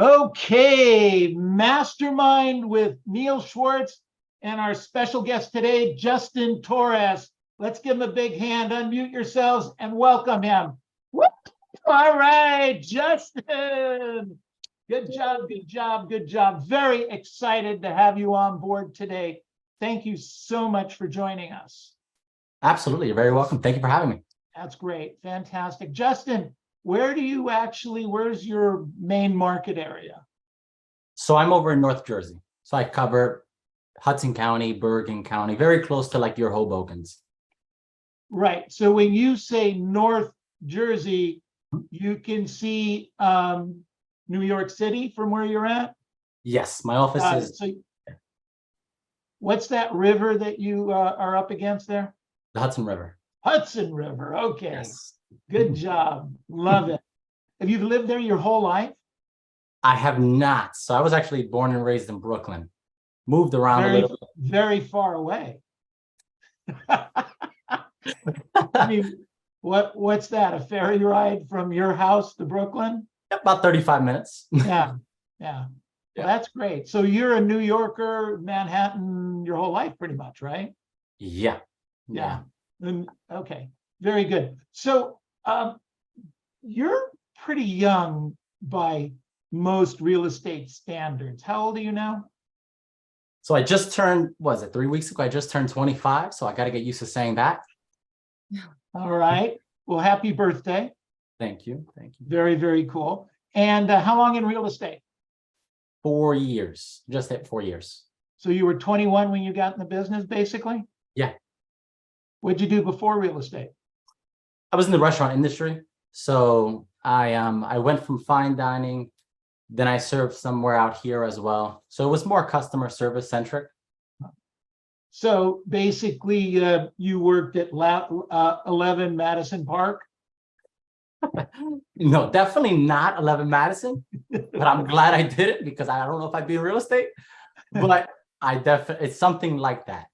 Okay, Mastermind with Neil Schwartz and our special guest today, Justin Torres. Let's give him a big hand, unmute yourselves, and welcome him. Woo! All right, Justin. Good job, good job, good job. Very excited to have you on board today. Thank you so much for joining us. Absolutely. You're very welcome. Thank you for having me. That's great. Fantastic. Justin, where's your main market area? So I'm over in North Jersey. So I cover Hudson County, Bergen County, very close to like your Hobokens. Right. So when you say North Jersey, you can see New York City from where you're at? Yes, my office is So what's that river that you are up against there? the Hudson River. Hudson River. Okay. Yes. Good job. Love it. Have you lived there your whole life? I have not. So I was actually born and raised in Brooklyn. Moved around a little bit. Very far away. I mean, what's that? A ferry ride from your house to Brooklyn? About 35 minutes. Yeah. Well, that's great. So you're a New Yorker, Manhattan, your whole life, pretty much, right? Yeah. Okay. Very good. So you're pretty young by most real estate standards. How old are you now? So I just turned, 3 weeks ago? I just turned 25. So I got to get used to saying that. All right. Well, happy birthday. Thank you. Thank you. Very, very cool. And how long in real estate? 4 years. Just hit 4 years. So you were 21 when you got in the business, basically? Yeah. What'd you do before real estate? I was in the restaurant industry. So I went from fine dining, then I served somewhere out here as well. So it was more customer service centric. So basically, you worked at 11 Madison Park? No, definitely not 11 Madison, but I'm glad I did it because I don't know if I'd be in real estate, but it's something like that.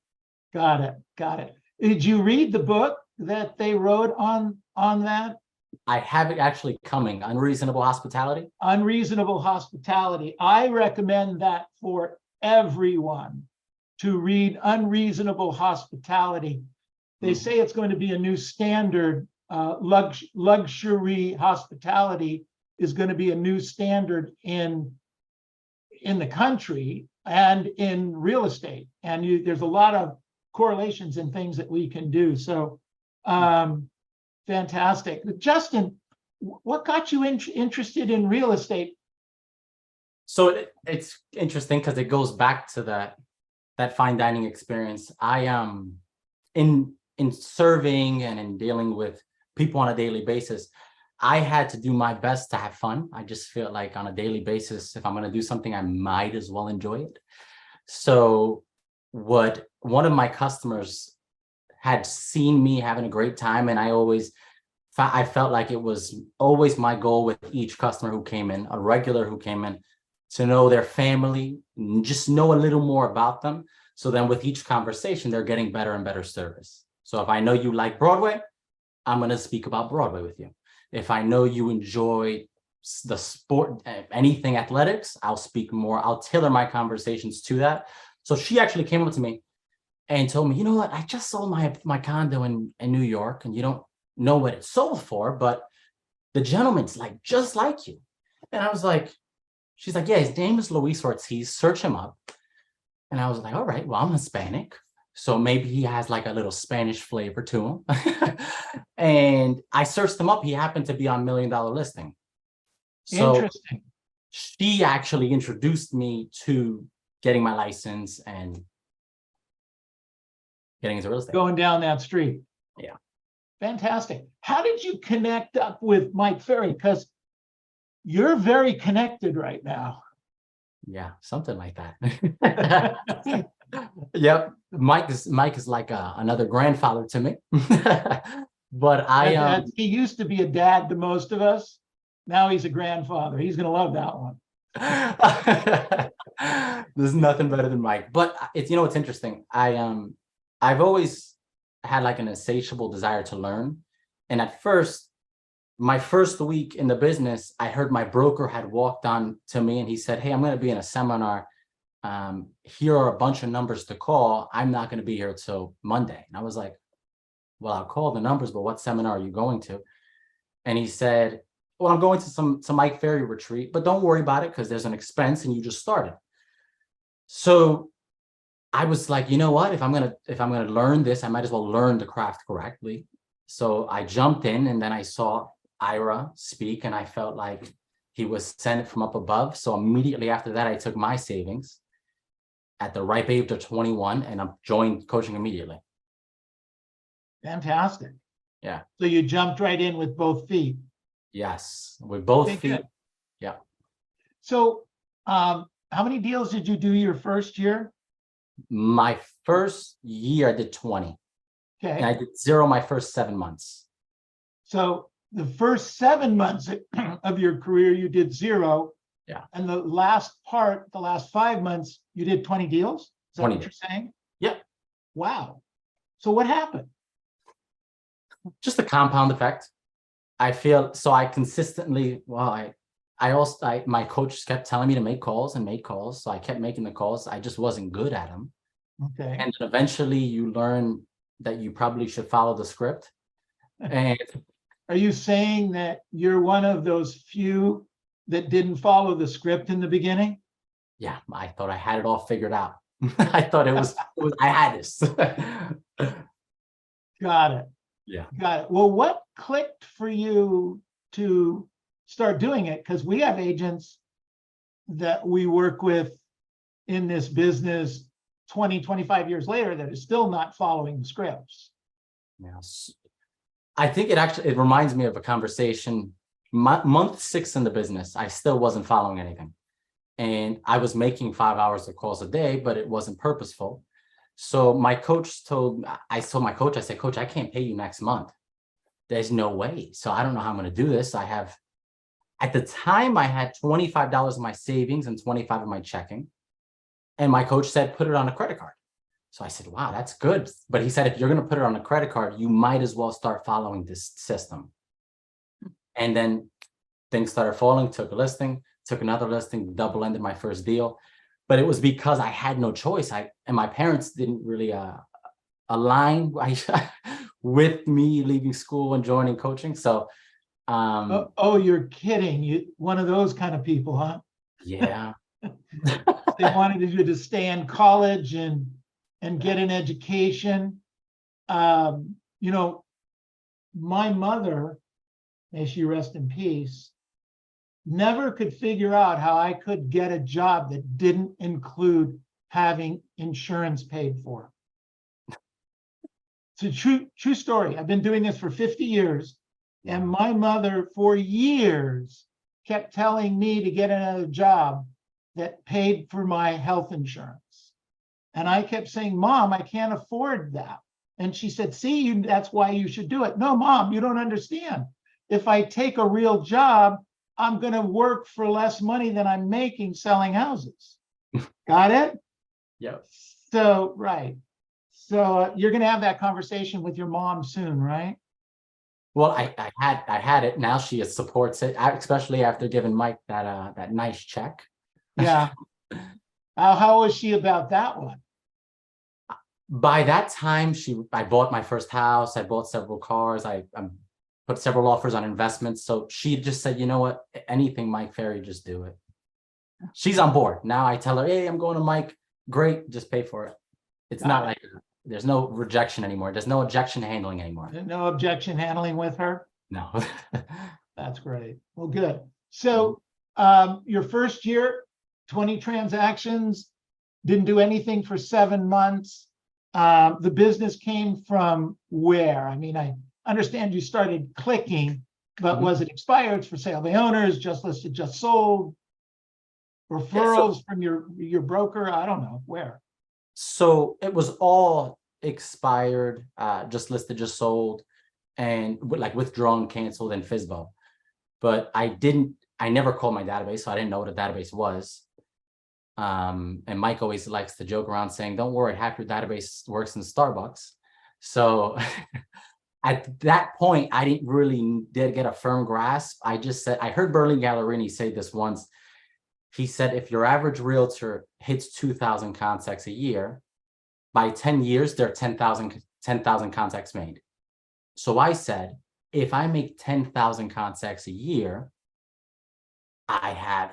Got it. Did you read the book that they wrote on that? I have it actually coming, Unreasonable Hospitality. Unreasonable Hospitality. I recommend that for everyone to read Unreasonable Hospitality. They say it's going to be a new standard. Luxury hospitality is going to be a new standard in the country and in real estate. And there's a lot of correlations and things that we can do. So fantastic. Justin, what got you interested in real estate? So it's interesting because it goes back to that fine dining experience. I in serving and in dealing with people on a daily basis, I had to do my best to have fun. I just feel like on a daily basis, if I'm going to do something, I might as well enjoy it. So what one of my customers had seen me having a great time, and I felt like it was always my goal with each customer who came in, a regular who came in, to know their family, just know a little more about them. So then with each conversation, they're getting better and better service. So if I know you like Broadway, I'm going to speak about Broadway with you. If I know you enjoy the sport, anything athletics, I'll speak more. I'll tailor my conversations to that. So she actually came up to me and told me, you know what, I just sold my condo in New York, and you don't know what it sold for, but the gentleman's like just like you. And I was like, she's like, yeah, his name is Luis Ortiz. Search him up. And I was like, all right, well, I'm Hispanic, so maybe he has like a little Spanish flavor to him. And I searched him up. He happened to be on $1 Million Listing. So Interesting. She actually introduced me to getting my license and getting into real estate. Going down that street. Yeah. Fantastic. How did you connect up with Mike Ferry? Because you're very connected right now. Yeah, something like that. Yep. Mike is like another grandfather to me. But he used to be a dad to most of us. Now he's a grandfather. He's going to love that one. There's nothing better than Mike. But it's interesting. I've always had like an insatiable desire to learn. And at first, my first week in the business, I heard my broker had walked on to me and he said, "Hey, I'm going to be in a seminar. Here are a bunch of numbers to call. I'm not going to be here till Monday." And I was like, "Well, I'll call the numbers, but what seminar are you going to?" And he said, "Well, I'm going to some Mike Ferry retreat, but don't worry about it because there's an expense and you just started." So I was like, you know what? If I'm gonna learn this, I might as well learn the craft correctly. So I jumped in and then I saw Ira speak and I felt like he was sent from up above. So immediately after that, I took my savings at the ripe age of 21 and I joined coaching immediately. Fantastic. Yeah. So you jumped right in with both feet. Yes, with both Okay, feet. good. Yeah. So how many deals did you do your first year? My first year, I did 20 and I Okay. did 0 my first 7 months. So the first 7 months of your career, you did 0. Yeah. And the last 5 months, you did 20 deals? Is that 20 what you're saying? Yeah. Wow. So what happened? Just a compound effect. I feel so I consistently, well, my coach kept telling me to make calls and make calls. So I kept making the calls. I just wasn't good at them. Okay. And then eventually you learn that you probably should follow the script. And Are you saying that you're one of those few that didn't follow the script in the beginning? yeah, I thought I had it all figured out. I thought I had this. Got it. Yeah. Got it. Well, what clicked for you to start doing it? Because we have agents that we work with in this business 20, 25 years later that are still not following the scripts. Yes. I think it reminds me of a conversation month 6 in the business. I still wasn't following anything. And I was making 5 hours of calls a day, but it wasn't purposeful. So I told my coach, I said, "Coach, I can't pay you next month. There's no way. So I don't know how I'm going to do this. At the time I had $25 in my savings and 25 in my checking. And my coach said, put it on a credit card. So I said, wow, that's good. But he said, if you're going to put it on a credit card, you might as well start following this system. And then things started falling, took a listing, took another listing, double ended my first deal. But it was because I had no choice. And my parents didn't really align with me leaving school and joining coaching. So, oh, you're kidding. You one of those kind of people, huh? yeah. They wanted you to stay in college and get an education. You know, my mother, may she rest in peace, never could figure out how I could get a job that didn't include having insurance paid for. It's a true story. I've been doing this for 50 years, and my mother for years kept telling me to get another job that paid for my health insurance. And I kept saying, Mom, I can't afford that. And she said, see, that's why you should do it. No, Mom, you don't understand. If I take a real job, I'm going to work for less money than I'm making selling houses. Got it? Yep. So, right. So you're going to have that conversation with your mom soon, right? Well, I had it. Now she supports it, especially after giving Mike that nice check. Yeah. How was she about that one? By that time, I bought my first house. I bought several cars. I put several offers on investments. So she just said, you know what, anything Mike Ferry, just do it. She's on board. Now I tell her, hey, I'm going to Mike. Great, just pay for it. It's not like there's no rejection anymore. There's no objection handling anymore. No objection handling with her? No. That's great. Well, good. So your first year, 20 transactions, didn't do anything for 7 months. The business came from where? I mean, I understand you started clicking, but was it expired for sale by owners, just listed, just sold, referrals from your broker? I don't know where. So it was all expired, just listed, just sold, and like withdrawn, canceled, and FSBO. But I never called my database, so I didn't know what a database was. And Mike always likes to joke around saying, don't worry, half your database works in Starbucks. So at that point, I didn't really did get a firm grasp. I just said, I heard Berlin Gallerini say this once. He said, if your average realtor hits 2,000 contacts a year, by 10 years, there are 10,000 contacts made. So I said, if I make 10,000 contacts a year, I have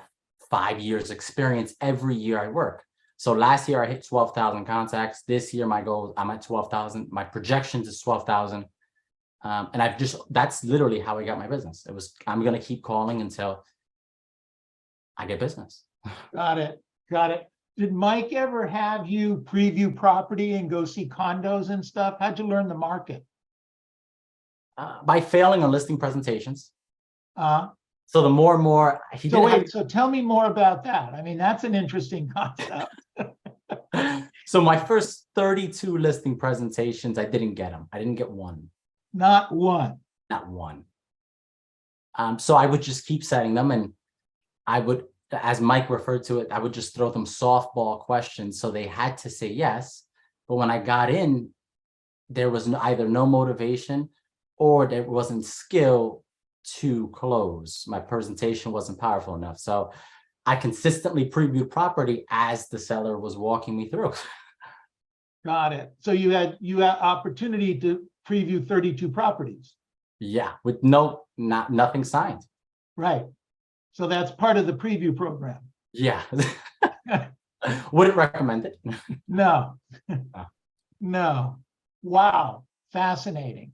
5 years experience every year I work. So last year I hit 12,000 contacts. This year, my goal, I'm at 12,000. My projections is 12,000. And that's literally how I got my business. It was, I'm going to keep calling until I get business. Got it. Got it. Did Mike ever have you preview property and go see condos and stuff? How'd you learn the market? By failing on listing presentations. Uh, So the more and more he so did wait, so tell me more about that. I mean, that's an interesting concept. so my first 32 listing presentations, I didn't get them. I didn't get one. Not one. Not one. So I would just keep setting them, and I would, as Mike referred to it, I would just throw them softball questions. So they had to say yes. But when I got in, there was either no motivation or there wasn't skill to close. My presentation wasn't powerful enough. So I consistently previewed property as the seller was walking me through. Got it. So you had opportunity to preview 32 properties. Yeah, with nothing signed. Right. So that's part of the preview program. Yeah. Wouldn't recommend it. No. No. Wow. Fascinating.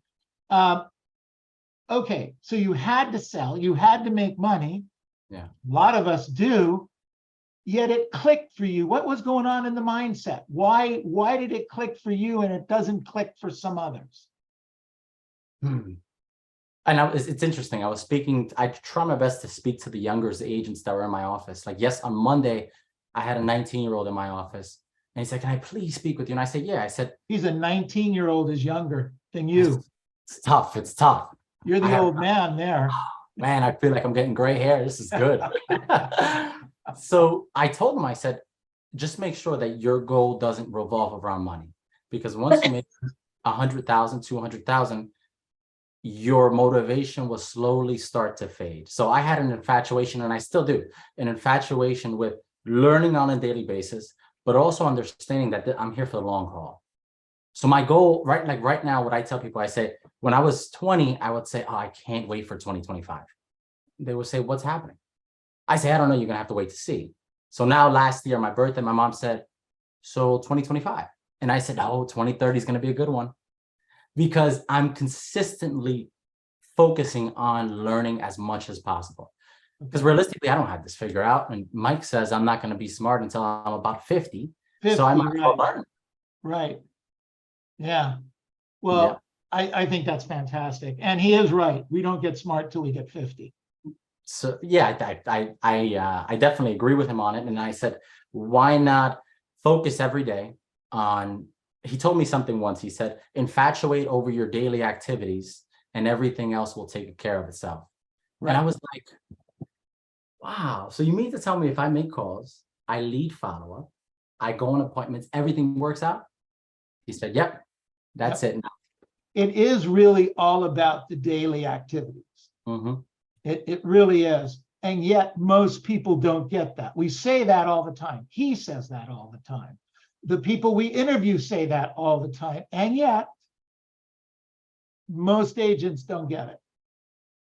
Okay, so you had to sell, you had to make money. Yeah. A lot of us do, yet it clicked for you. What was going on in the mindset? Why did it click for you and it doesn't click for some others? And it's interesting. I try my best to speak to the younger agents that were in my office. Like, yes, on Monday, I had a 19-year-old in my office. And he said, can I please speak with you? And I said, yeah. I said, he's a 19-year-old is younger than you. It's tough. It's tough. You're the old man there. Man, I feel like I'm getting gray hair. This is good. So I told him, I said, just make sure that your goal doesn't revolve around money. Because once you make 100,000, 200,000, your motivation will slowly start to fade. So I had an infatuation, and I still do, an infatuation with learning on a daily basis, but also understanding that I'm here for the long haul. So my goal, right now, what I tell people, I say, when I was 20, I would say, oh, I can't wait for 2025. They would say, what's happening? I say, I don't know, you're gonna have to wait to see. So now last year, my birthday, my mom said, so 2025. And I said, oh, 2030 is gonna be a good one. Because I'm consistently focusing on learning as much as possible. Because realistically, I don't have this figured out. And Mike says I'm not gonna be smart until I'm about 50. So I might as well learn. Right. Yeah. Well, yeah. I think that's fantastic. And he is right. We don't get smart till we get 50. So yeah, I definitely agree with him on it. And I said, why not focus every day on, he told me something once. He said, infatuate over your daily activities and everything else will take care of itself. Right. And I was like, wow. So you mean to tell me if I make calls, I lead follow-up, I go on appointments, everything works out? He said, yep, that's it. It is really all about the daily activities. Mm-hmm. It really is. And yet most people don't get that. We say that all the time. He says that all the time. The people we interview say that all the time. And yet most agents don't get it.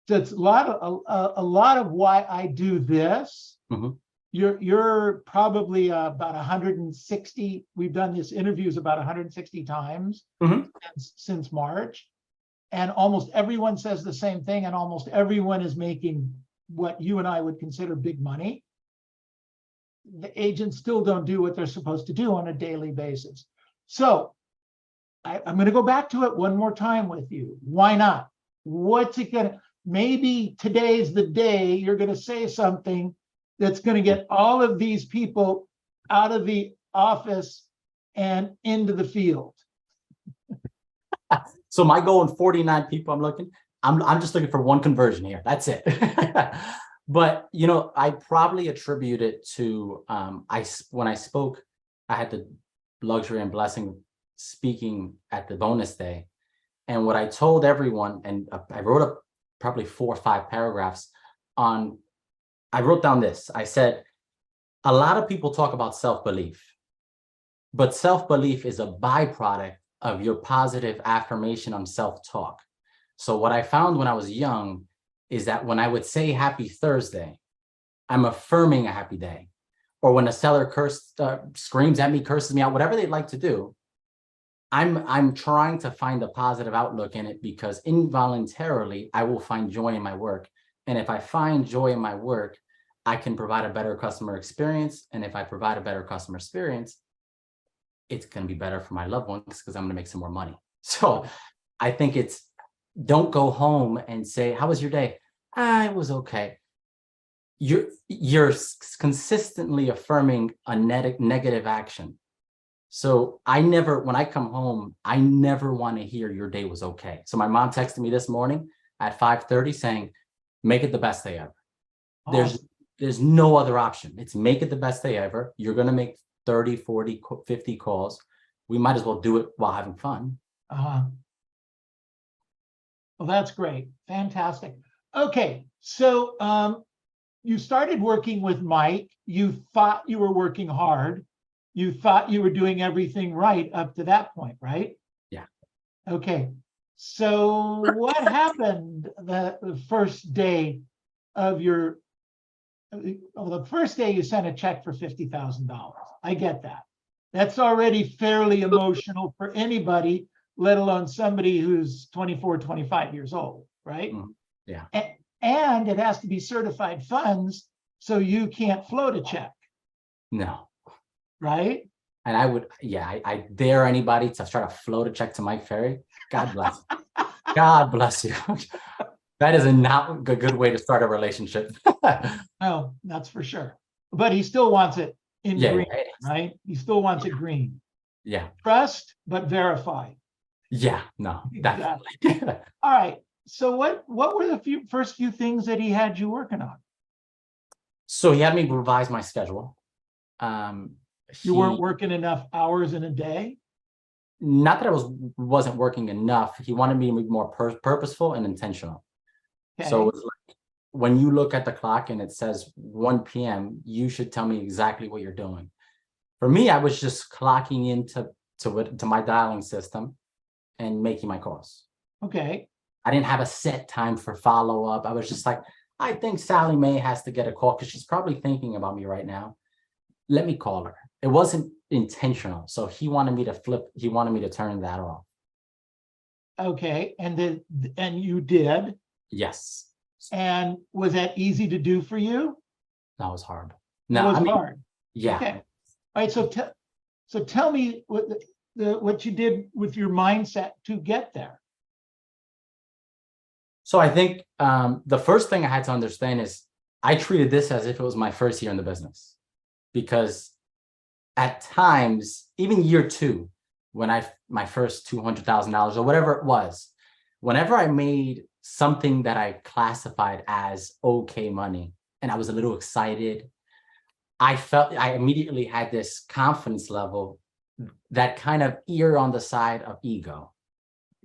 So it's a lot of why I do this. Mm-hmm. You're probably about 160. We've done this interviews about 160 times since March. And almost everyone says the same thing. And almost everyone is making what you and I would consider big money. The agents still don't do what they're supposed to do on a daily basis. So I'm going to go back to it one more time with you. Why not? What's it going to, maybe today's the day you're going to say something that's going to get all of these people out of the office and into the field. So my goal in 49 people I'm just looking for one conversion here. That's it. But, you know, I probably attribute it to, when I spoke, I had the luxury and blessing speaking at the bonus day. And what I told everyone, and I wrote up probably 4 or 5 paragraphs on, I wrote down this. I said, a lot of people talk about self-belief, but self-belief is a byproduct of your positive affirmation on self-talk. So what I found when I was young is that when I would say happy Thursday, I'm affirming a happy day. Or when a seller screams at me, curses me out, whatever they'd like to do, I'm trying to find a positive outlook in it, because involuntarily I will find joy in my work. And if I find joy in my work, I can provide a better customer experience. And if I provide a better customer experience, it's going to be better for my loved ones, because I'm going to make some more money. So I think it's, don't go home and say, how was your day? It was okay. You're consistently affirming a negative action. So when I come home, I never want to hear your day was okay. So my mom texted me this morning at 5:30 saying, make it the best day ever. There's no other option. It's make it the best day ever. You're going to make 30, 40, 50 calls. We might as well do it while having fun. Well, that's great. Fantastic. Okay. So you started working with Mike. You thought you were working hard. You thought you were doing everything right up to that point, right? Yeah. Okay. So what happened the first day of your, the first day you sent a check for $50,000? I get that. That's already fairly emotional for anybody, let alone somebody who's 24, 25 years old, right? Yeah. And it has to be certified funds, so you can't float a check. No. Right? And I dare anybody to try to float a check to Mike Ferry. God bless. God bless you. That is not a good way to start a relationship. Oh, that's for sure. But he still wants it in green, right? He still wants it green. Yeah. Trust, but verify. Yeah, no, definitely. All right. So what were the first few things that he had you working on? So he had me revise my schedule. You weren't working enough hours in a day? Not that I wasn't working enough. He wanted me to be more purposeful and intentional. Okay. So it's like, when you look at the clock and it says 1 p.m., you should tell me exactly what you're doing. For me, I was just clocking into my dialing system and making my calls. Okay. I didn't have a set time for follow-up. I was just like, I think Sally Mae has to get a call because she's probably thinking about me right now. Let me call her. It wasn't intentional. So he wanted me to turn that off. Okay. And you did? Yes. And was that easy to do for you? That was hard. No, it was hard. Yeah. Okay. All right. So tell me what you did with your mindset to get there. So I think the first thing I had to understand is I treated this as if it was my first year in the business, because at times, even year 2, when my first $200,000 or whatever it was, whenever I made something that I classified as okay money and I was a little excited, I immediately had this confidence level that kind of err on the side of ego.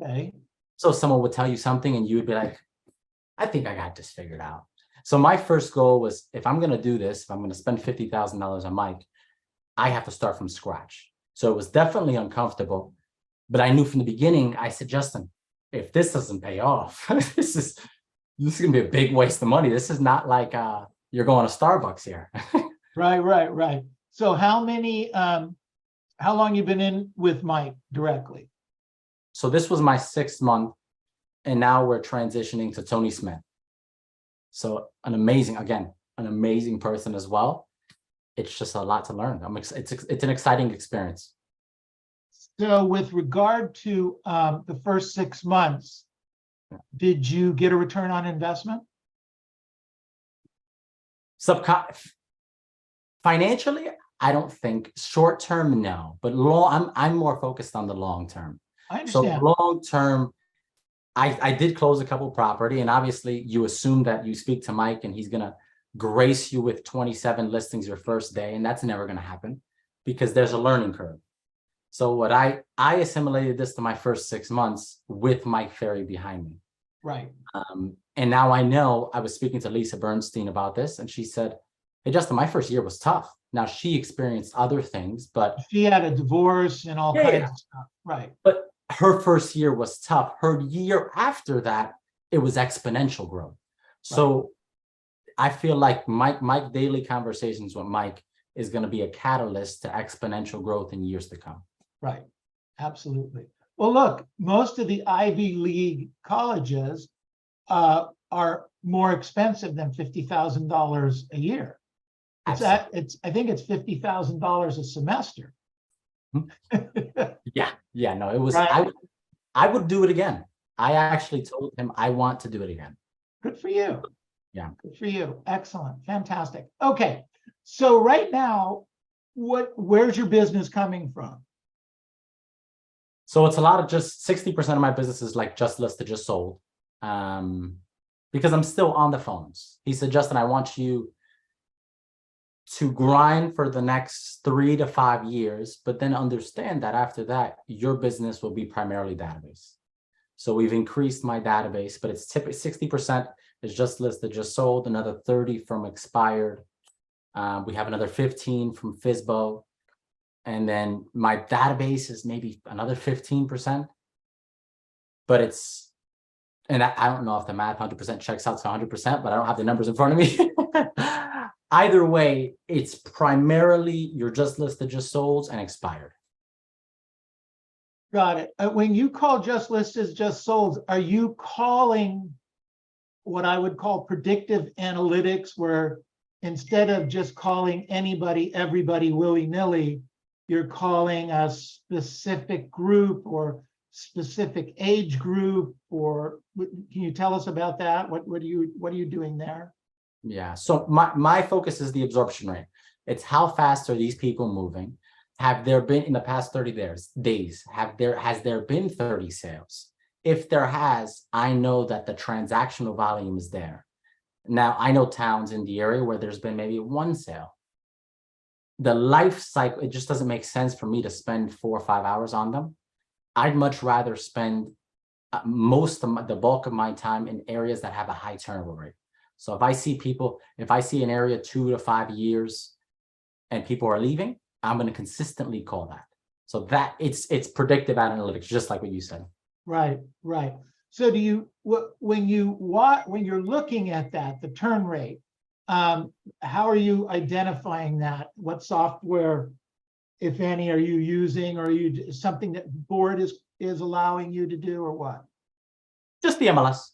Okay. So someone would tell you something and you would be like, I think I got this figured out. So my first goal was, if I'm going to do this, if I'm going to spend $50,000 on Mike, I have to start from scratch. So it was definitely uncomfortable, but I knew from the beginning, I said, Justin, if this doesn't pay off, this is going to be a big waste of money. This is not like you're going to Starbucks here. Right. So how long you been in with Mike directly? So this was my 6th month, and now we're transitioning to Tony Smith. So an amazing person as well. It's just a lot to learn. It's an exciting experience. So with regard to the first 6 months, did you get a return on investment? Financially, I don't think. Short term, no, but I'm more focused on the long term. I understand. So long term, I did close a couple property, and obviously you assume that you speak to Mike and he's gonna grace you with 27 listings your first day, and that's never gonna happen because there's a learning curve. So what I assimilated this to my first 6 months with Mike Ferry behind me. Right. And now I know. I was speaking to Lisa Bernstein about this, and she said, "Hey, Justin, my first year was tough." Now she experienced other things, but She had a divorce and all Yeah, kinds yeah. of stuff. Right. but her first year was tough. Her year after that, it was exponential growth. So I feel like Mike daily conversations with Mike is going to be a catalyst to exponential growth in years to come. Right. Absolutely. Well, look, most of the Ivy League colleges are more expensive than $50,000 a year. I think it's $50,000 a semester. Yeah, no, it was, Right. I would do it again. I actually told him I want to do it again. Good for you. Yeah. Good for you. Excellent. Fantastic. Okay. So right now, where's your business coming from? So it's a lot of just 60% of my business is like just listed, just sold. Because I'm still on the phones. He said, Justin, I want you to grind for the next 3 to 5 years, but then understand that after that, your business will be primarily database. So we've increased my database, but it's typically 60% is just listed, just sold, another 30 from expired. We have another 15 from FISBO. And then my database is maybe another 15%. But and I don't know if the math 100% checks out to 100%, but I don't have the numbers in front of me. Either way, it's primarily you're just listed, just sold, and expired. Got it. When you call just listed, just sold, are you calling what I would call predictive analytics, where instead of just calling anybody, everybody willy-nilly, you're calling a specific group or specific age group? Or can you tell us about that? What are you doing there? Yeah. So my focus is the absorption rate. It's how fast are these people moving? Have there been in the past 30 days, has there been 30 sales? If there has, I know that the transactional volume is there. Now, I know towns in the area where there's been maybe one sale. The life cycle, it just doesn't make sense for me to spend 4 or 5 hours on them. I'd much rather spend the bulk of my time in areas that have a high turnover rate. So if I see an area 2 to 5 years and people are leaving, I'm going to consistently call that. So that it's predictive analytics, just like what you said. Right. So when you're looking at that, the turn rate, how are you identifying that? What software, if any, are you using, or are you something that board is allowing you to do, or what? Just the MLS.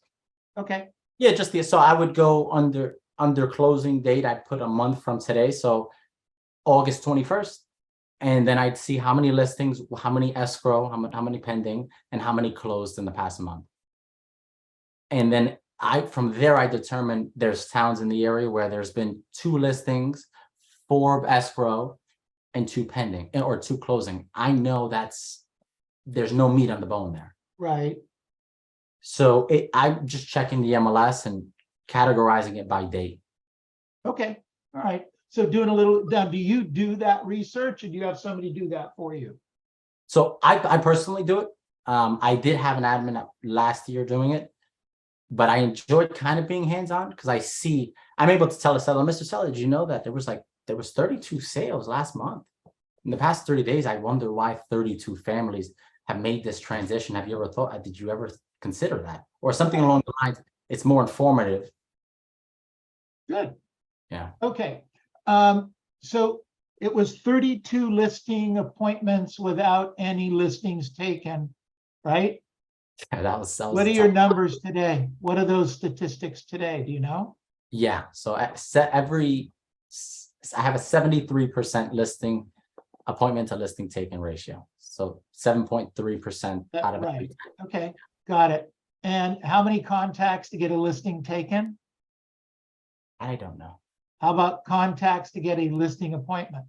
Okay. Yeah, so I would go under closing date. I'd put a month from today, so August 21st, and then I'd see how many listings, how many escrow, how many pending, and how many closed in the past month. And then from there I determine there's towns in the area where there's been 2 listings, 4 escrow, and 2 pending, or 2 closing. I know there's no meat on the bone there. Right. So I'm just checking the MLS and categorizing it by date. Okay. All right. So doing a little, now, do you do that research, or do you have somebody do that for you? So I personally do it. I did have an admin last year doing it, but I enjoyed kind of being hands-on because I'm able to tell a seller, Mr. Seller, did you know that there was 32 sales last month? In the past 30 days, I wonder why 32 families have made this transition. Did you ever consider that? Or something along the lines, it's more informative. Good. Yeah. Okay. So it was 32 listing appointments without any listings taken, right? Yeah, that was What are your numbers today? What are those statistics today? Do you know? Yeah. So I have a 73% appointment to listing taken ratio. So 7.3% out of right. Okay, got it. And how many contacts to get a listing taken? I don't know. How about contacts to get a listing appointment?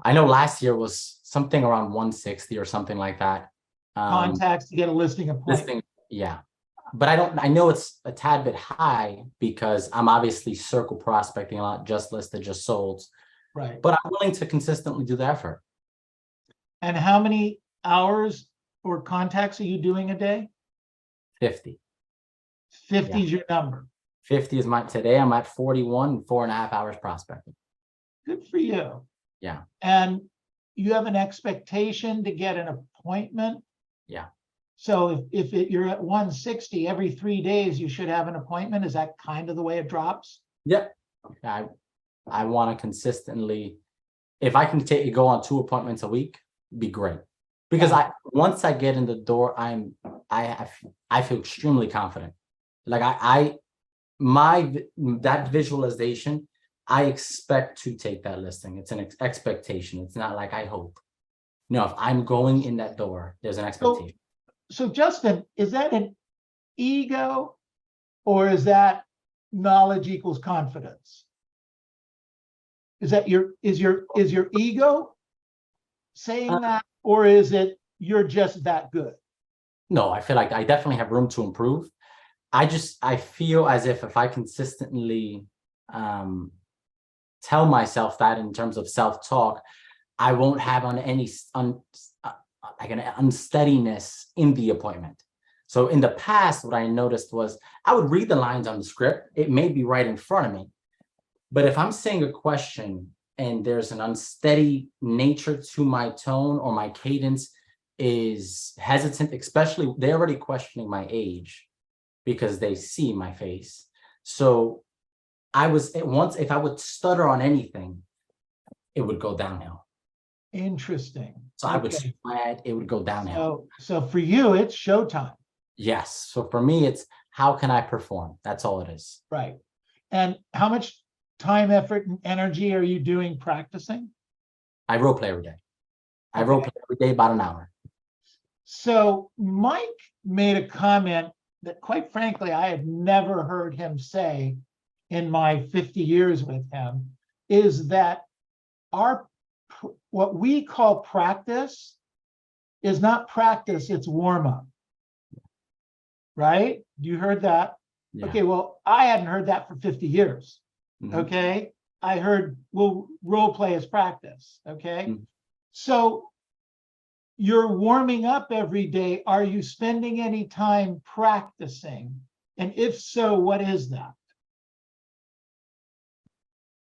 I know last year was something around 160 or something like that. Contacts to get a listing appointment. Yeah. But I know it's a tad bit high because I'm obviously circle prospecting a lot, just listed, just sold. Right. But I'm willing to consistently do the effort. And how many hours or contacts are you doing a day? 50. 50 Yeah. is your number. 50 is today I'm at 41, 4.5 hours prospecting. Good for you. Yeah. And you have an expectation to get an appointment. Yeah. So if you're at 160, every 3 days, you should have an appointment. Is that kind of the way it drops? Yep. I want to consistently, if I can go on 2 appointments a week, be great. Because once I get in the door, I feel extremely confident. Like that visualization, I expect to take that listing. It's an expectation. It's not like I hope. No, if I'm going in that door, there's an expectation. So Justin, is that an ego or is that knowledge equals confidence? Is your ego saying that, or is it you're just that good? No, I feel like I definitely have room to improve. I feel as if I consistently tell myself that in terms of self-talk, I won't have like an unsteadiness in the appointment. So in the past, what I noticed was I would read the lines on the script. It may be right in front of me, but if I'm saying a question and there's an unsteady nature to my tone or my cadence is hesitant, especially they're already questioning my age because they see my face. So if I would stutter on anything, it would go downhill. Interesting. So I would sweat, it would go downhill. So for you, it's showtime. Yes. So for me, it's how can I perform? That's all it is. Right. And how much time, effort, and energy are you doing practicing? I role play every day. I Okay. role play every day about an hour. So Mike made a comment that, quite frankly, I had never heard him say in my 50 years with him, is that what we call practice is not practice, it's warm-up. Right? You heard that? Yeah. Okay, well, I hadn't heard that for 50 years. Mhm. Okay. I heard, well, role play is practice. Okay. Mhm. So you're warming up every day. Are you spending any time practicing? And if so, what is that?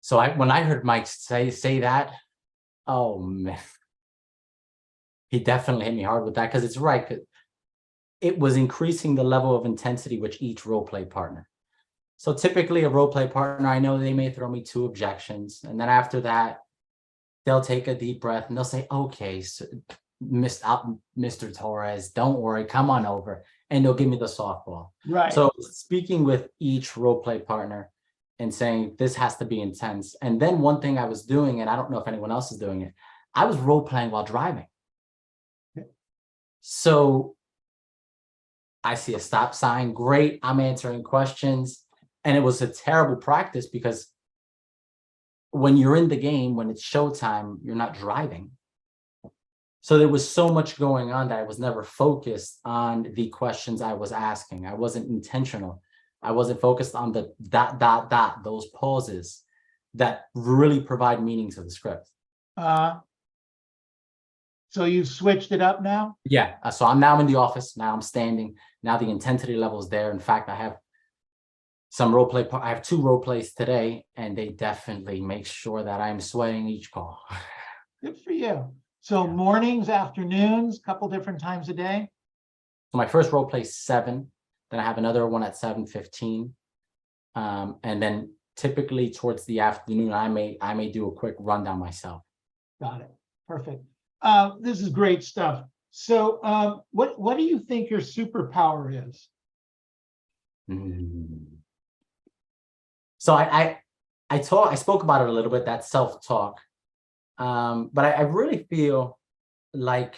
So when I heard Mike say that, oh man, he definitely hit me hard with that because it's right. 'Cause it was increasing the level of intensity with each role play partner. So typically a role play partner, I know they may throw me 2 objections. And then after that, they'll take a deep breath and they'll say, okay, so, Mr. Torres, don't worry, come on over. And they'll give me the softball. Right. So speaking with each role play partner and saying, this has to be intense. And then one thing I was doing, and I don't know if anyone else is doing it, I was role playing while driving. So I see a stop sign, great, I'm answering questions. And it was a terrible practice because when you're in the game, when it's showtime, you're not driving. So there was so much going on that I was never focused on the questions I was asking. I wasn't intentional. I wasn't focused on the ... those pauses that really provide meaning to the script. So you've switched it up now? Yeah. So I'm now in the office. Now I'm standing. Now the intensity level is there. In fact, I have some role play. I have 2 role plays today, and they definitely make sure that I'm sweating each call. Good for you. So mornings, afternoons, couple different times a day? So my first role play is 7. Then I have another one at 7:15. And then typically towards the afternoon, I may do a quick rundown myself. Got it. Perfect. This is great stuff. So what do you think your superpower is? So I spoke about it a little bit, that self-talk. But I really feel like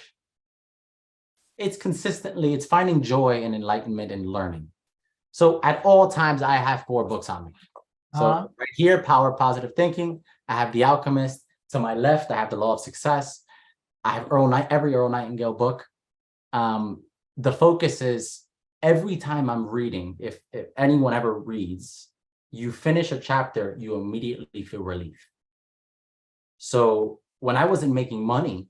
it's finding joy and enlightenment and learning. So at all times, I have 4 books on me. So right here, Power of Positive Thinking. I have The Alchemist. To my left, I have The Law of Success. I have every Earl Nightingale book. The focus is every time I'm reading, if anyone ever reads, you finish a chapter, you immediately feel relief. So when I wasn't making money,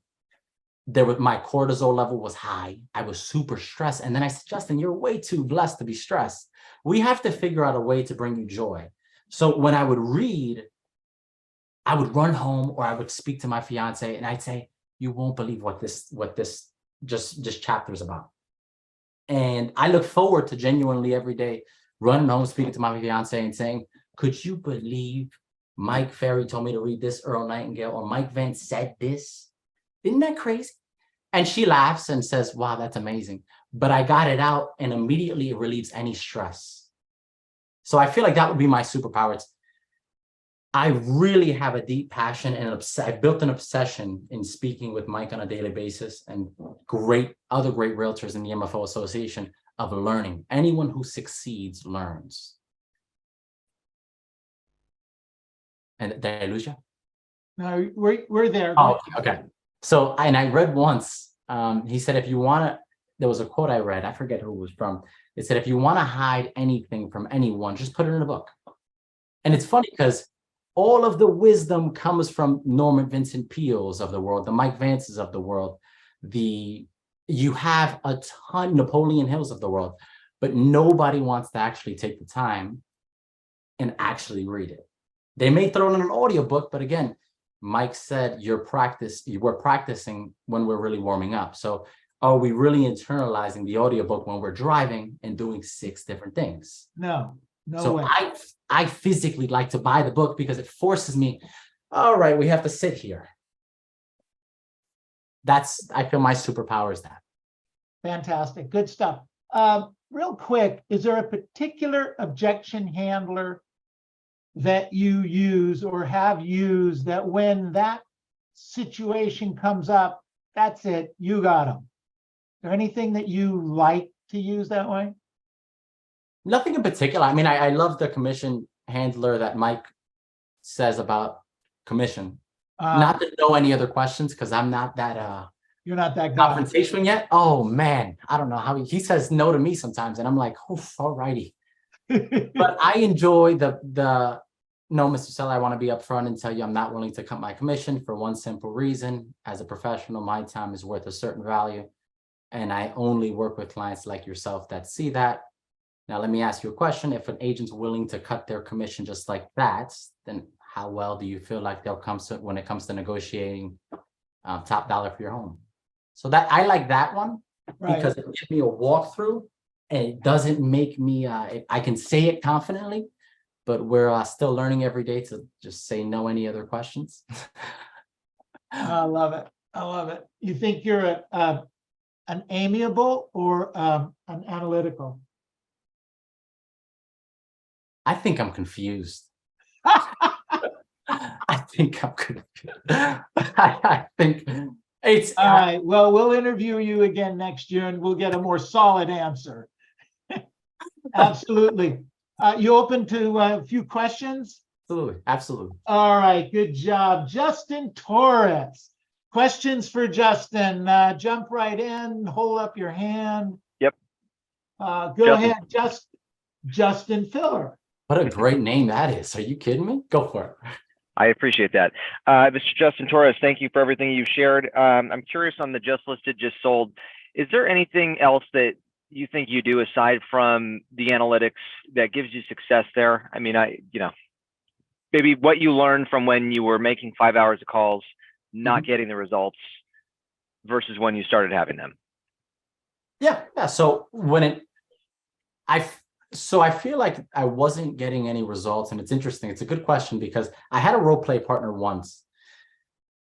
my cortisol level was high. I was super stressed. And then I said, Justin, you're way too blessed to be stressed. We have to figure out a way to bring you joy. So when I would read, I would run home or I would speak to my fiance and I'd say, you won't believe what this just chapter is about. And I look forward to genuinely every day running home, speaking to my fiance and saying, could you believe Mike Ferry told me to read this, Earl Nightingale, or Mike Vance said this? Isn't that crazy? And she laughs and says, wow, that's amazing. But I got it out and immediately it relieves any stress. So I feel like that would be my superpower. I really have a deep passion and I built an obsession in speaking with Mike on a daily basis and other great realtors in the MFO Association of learning. Anyone who succeeds learns. And did I lose you? No, we're there. Oh, okay. So, and I read once, he said, if you want to, there was a quote I read, I forget who it was from. It said, if you want to hide anything from anyone, just put it in a book. And it's funny because all of the wisdom comes from Norman Vincent Peale's of the world, the Mike Vance's of the world. You have a ton, Napoleon Hill's of the world, but nobody wants to actually take the time and actually read it. They may throw in an audiobook, but again, Mike said we're practicing when we're really warming up. So are we really internalizing the audiobook when we're driving and doing 6 different things? No So way. I physically like to buy the book because it forces me, all right, we have to sit here. I feel my superpower is that. Fantastic. Good stuff. Real quick, is there a particular objection handler that you use or have used that when that situation comes up, that's it, you got them? Is there anything that you like to use that way? Nothing in particular. I mean, I love the commission handler that Mike says about commission. Not to know any other questions because I'm not that you're not that guy. confrontational yet. Oh man, I don't know how he says no to me sometimes, and I'm like, oof, all righty. But I enjoy the no, Mr. Seller, I want to be upfront and tell you I'm not willing to cut my commission for one simple reason. As a professional, my time is worth a certain value, and I only work with clients like yourself that see that. Now, let me ask you a question. If an agent's willing to cut their commission just like that, then how well do you feel like they'll come to when it comes to negotiating top dollar for your home? So that I like that one because it gives me a walkthrough and it doesn't make me, I can say it confidently, but we're still learning every day to just say no any other questions. I love it. I love it. You think you're an amiable or an analytical? I think I'm confused. I think I'm confused. I think it's all right. Well, we'll interview you again next year and we'll get a more solid answer. Absolutely. You open to a few questions? Absolutely. Absolutely. All right. Good job. Justin Torres. Questions for Justin. Jump right in. Hold up your hand. Yep. Go ahead, Justin Filler. What a great name that is. Are you kidding me? Go for it. I appreciate that. Mr. Justin Torres, thank you for everything you've shared. I'm curious on the just listed, just sold. Is there anything else that you think you do aside from the analytics that gives you success there? I mean, maybe what you learned from when you were making 5 hours of calls, not getting the results versus when you started having them. Yeah. So I feel like I wasn't getting any results, and it's interesting. It's a good question because I had a role play partner once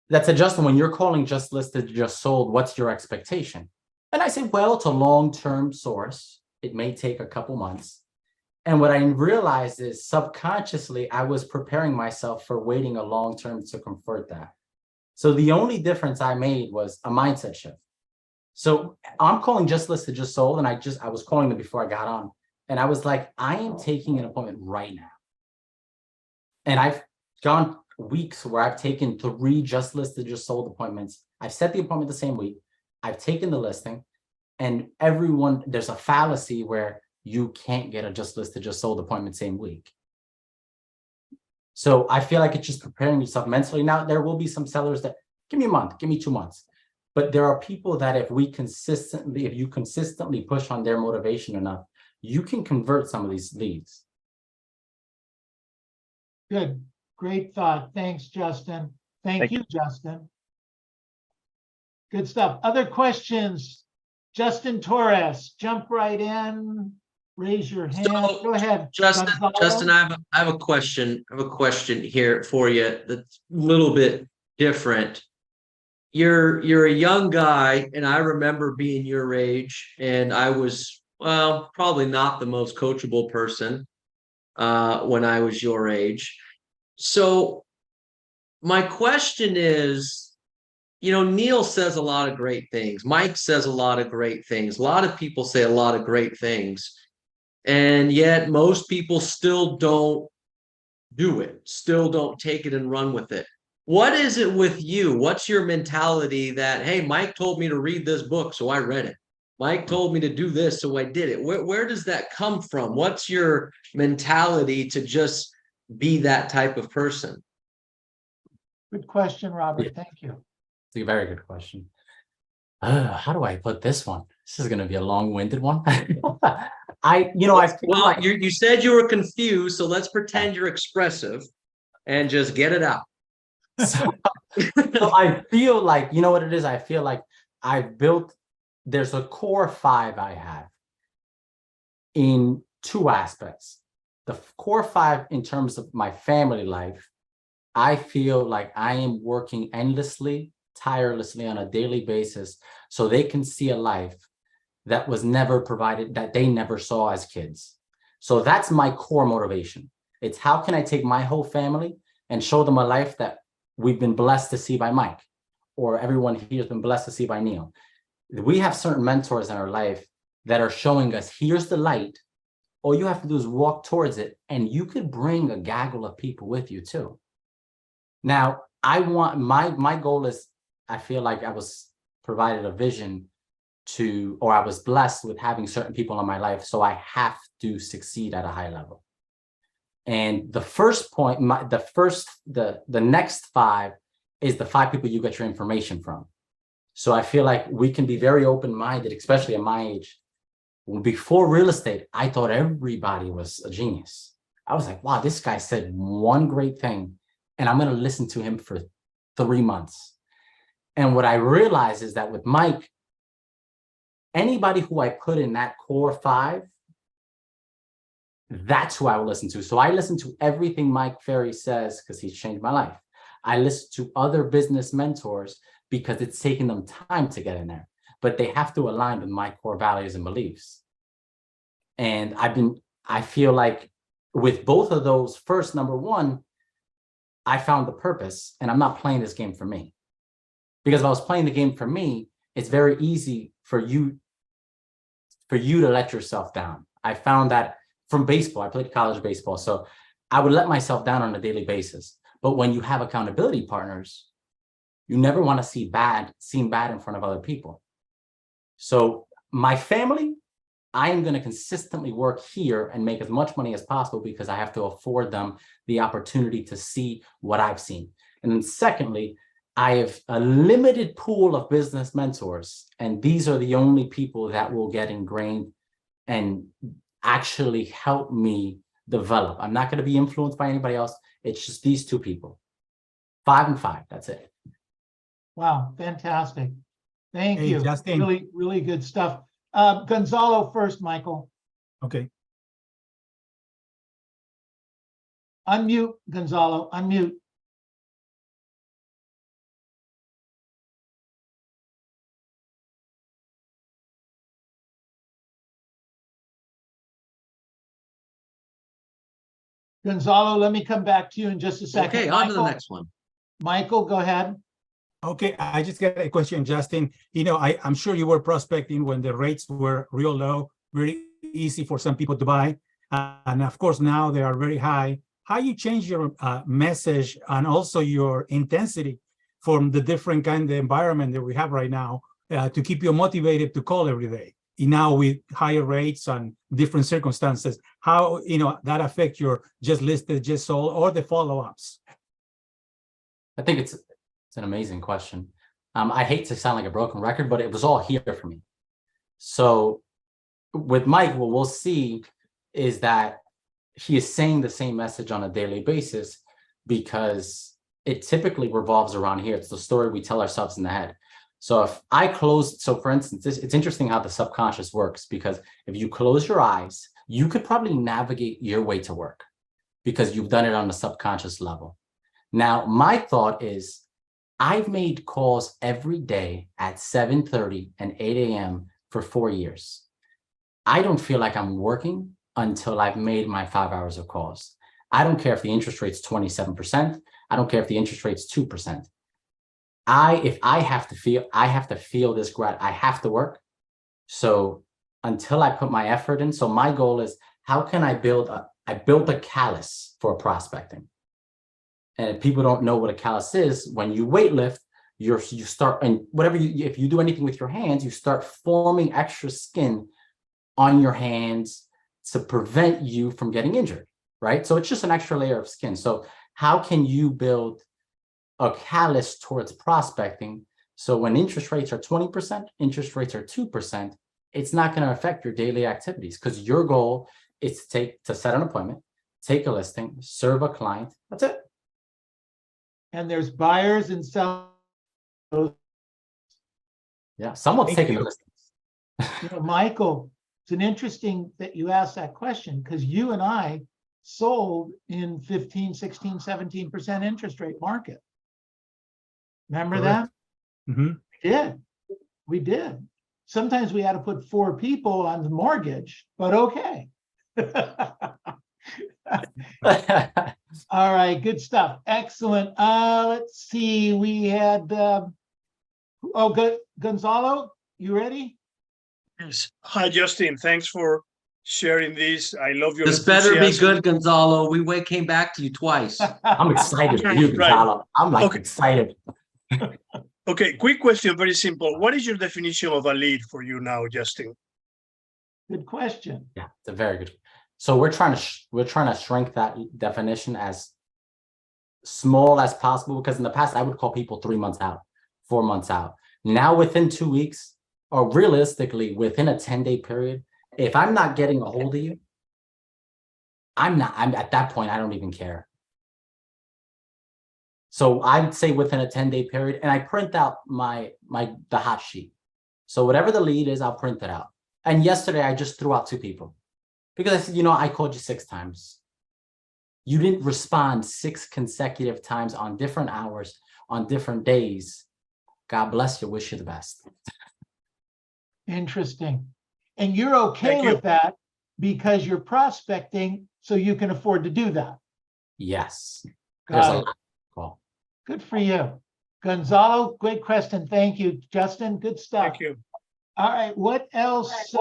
that said, Justin, when you're calling just listed, just sold, what's your expectation? And I said, well, it's a long-term source. It may take a couple months. And what I realized is subconsciously, I was preparing myself for waiting a long term to convert that. So the only difference I made was a mindset shift. So I'm calling just listed, just sold, and I was calling them before I got on. And I was like, I am taking an appointment right now. And I've gone weeks where I've taken 3 just listed, just sold appointments. I've set the appointment the same week. I've taken the listing, and there's a fallacy where you can't get a just listed, just sold appointment same week. So I feel like it's just preparing yourself mentally. Now, there will be some sellers that give me a month, give me 2 months. But there are people that if you consistently push on their motivation enough, you can convert some of these leads. Good, great thought. Thanks, Justin. Thank you, Justin. Good stuff. Other questions? Justin Torres, jump right in. Raise your hand. So, Go ahead. Justin, Gonzalo. I have a question. I have a question here for you that's a little bit different. You're a young guy, and I remember being your age, and I was, well, probably not the most coachable person when I was your age. So my question is, Neil says a lot of great things. Mike says a lot of great things. A lot of people say a lot of great things. And yet most people still don't do it, still don't take it and run with it. What is it with you? What's your mentality that, hey, Mike told me to read this book, so I read it. Mike told me to do this, so I did it. Where does that come from? What's your mentality to just be that type of person? Good question, Robert. Thank you. It's a very good question. How do I put this one? This is going to be a long-winded one. I feel Well, like you said you were confused, so let's pretend you're expressive and just get it out. so I feel like, you know what it is? I feel like there's a core 5 I have in 2 aspects. The core 5 in terms of my family life, I feel like I am working endlessly, tirelessly on a daily basis so they can see a life that was never provided, that they never saw as kids. So that's my core motivation. It's how can I take my whole family and show them a life that we've been blessed to see by Mike, or everyone here has been blessed to see by Neil. We have certain mentors in our life that are showing us, here's the light. All you have to do is walk towards it, and you could bring a gaggle of people with you too. Now, I want my goal is, I feel like I was provided a vision or I was blessed with having certain people in my life, so I have to succeed at a high level. And the first point, the next 5 is the 5 people you get your information from. So I feel like we can be very open-minded, especially at my age. Before real estate, I thought everybody was a genius. I was like, wow, this guy said one great thing, and I'm going to listen to him for 3 months. And what I realized is that with Mike, anybody who I put in that core 5, that's who I will listen to. So I listen to everything Mike Ferry says because he's changed my life. I listen to other business mentors because it's taken them time to get in there, but they have to align with my core values and beliefs. And I feel like with both of those, first, number 1, I found the purpose, and I'm not playing this game for me. Because if I was playing the game for me, it's very easy for you to let yourself down. I found that from baseball. I played college baseball, so I would let myself down on a daily basis. But when you have accountability partners, you never want to seem bad in front of other people. So my family, I am going to consistently work here and make as much money as possible because I have to afford them the opportunity to see what I've seen. And then secondly, I have a limited pool of business mentors, and these are the only people that will get ingrained and actually help me develop. I'm not going to be influenced by anybody else. It's just these 2 people. 5 and 5. That's it. Wow, fantastic. Thank Hey, you. Justin. Really, really good stuff. Gonzalo first, Michael. Okay. Unmute, Gonzalo, unmute. Gonzalo, let me come back to you in just a second. Okay, on to the next one. Michael, go ahead. Okay, I just got a question, Justin. I'm sure you were prospecting when the rates were real low, very easy for some people to buy. And of course, now they are very high. How you change your message and also your intensity from the different kind of environment that we have right now to keep you motivated to call every day? Now with higher rates and different circumstances, how that affect your just listed, just sold, or the follow-ups? I think it's an amazing question. I hate to sound like a broken record, but it was all here for me. So with Mike, what we'll see is that he is saying the same message on a daily basis because it typically revolves around here. It's the story we tell ourselves in the head. So if I close, so for instance, it's interesting how the subconscious works, because if you close your eyes, you could probably navigate your way to work because you've done it on a subconscious level. Now, my thought is I've made calls every day at 7:30 and 8 a.m. for 4 years. I don't feel like I'm working until I've made my 5 hours of calls. I don't care if the interest rate's 27%. I don't care if the interest rate's 2%. If I have to feel this I have to work. So until I put my effort in, so my goal is how can I build a callus for prospecting. And if people don't know what a callus is, when you weightlift, you start, and if you do anything with your hands, you start forming extra skin on your hands to prevent you from getting injured, right? So it's just an extra layer of skin. So how can you build a callus towards prospecting? So when interest rates are 20%, interest rates are 2%, it's not going to affect your daily activities because your goal is to set an appointment, take a listing, serve a client. That's it. And there's buyers and sellers. Yeah, someone's Thank taking you. the listings. You know, Michael, it's an interesting that you asked that question because you and I sold in 15, 16, 17% interest rate market. Remember that? Mhm. We did. Sometimes we had to put 4 people on the mortgage, but okay. All right, good stuff. Excellent. Let's see. We had Gonzalo, you ready? Yes. Hi, Justin. Thanks for sharing this. I love your This better be enthusiasm. good, Gonzalo. Came back to you twice. I'm excited for you, Right. Gonzalo. I'm like Okay. excited. Okay, quick question, very simple. What is your definition of a lead for you now, Justin? Good question. Yeah, it's a very good. So we're trying to shrink that definition as small as possible, because in the past I would call people 3 months out, 4 months out. Now within 2 weeks, or realistically within a 10-day period, if I'm not getting a hold of you, I'm at that point, I don't even care. So I'd say within a 10-day period, and I print out the hot sheet. So whatever the lead is, I'll print it out. And yesterday I just threw out 2 people because I said, I called you 6 times. You didn't respond 6 consecutive times on different hours, on different days. God bless you. Wish you the best. Interesting. And you're okay Thank you. with that because you're prospecting, so you can afford to do that. Yes. There's a Got it. lot. Cool. Good for you. Gonzalo, great question. Thank you. Justin, good stuff. Thank you. All right, what else?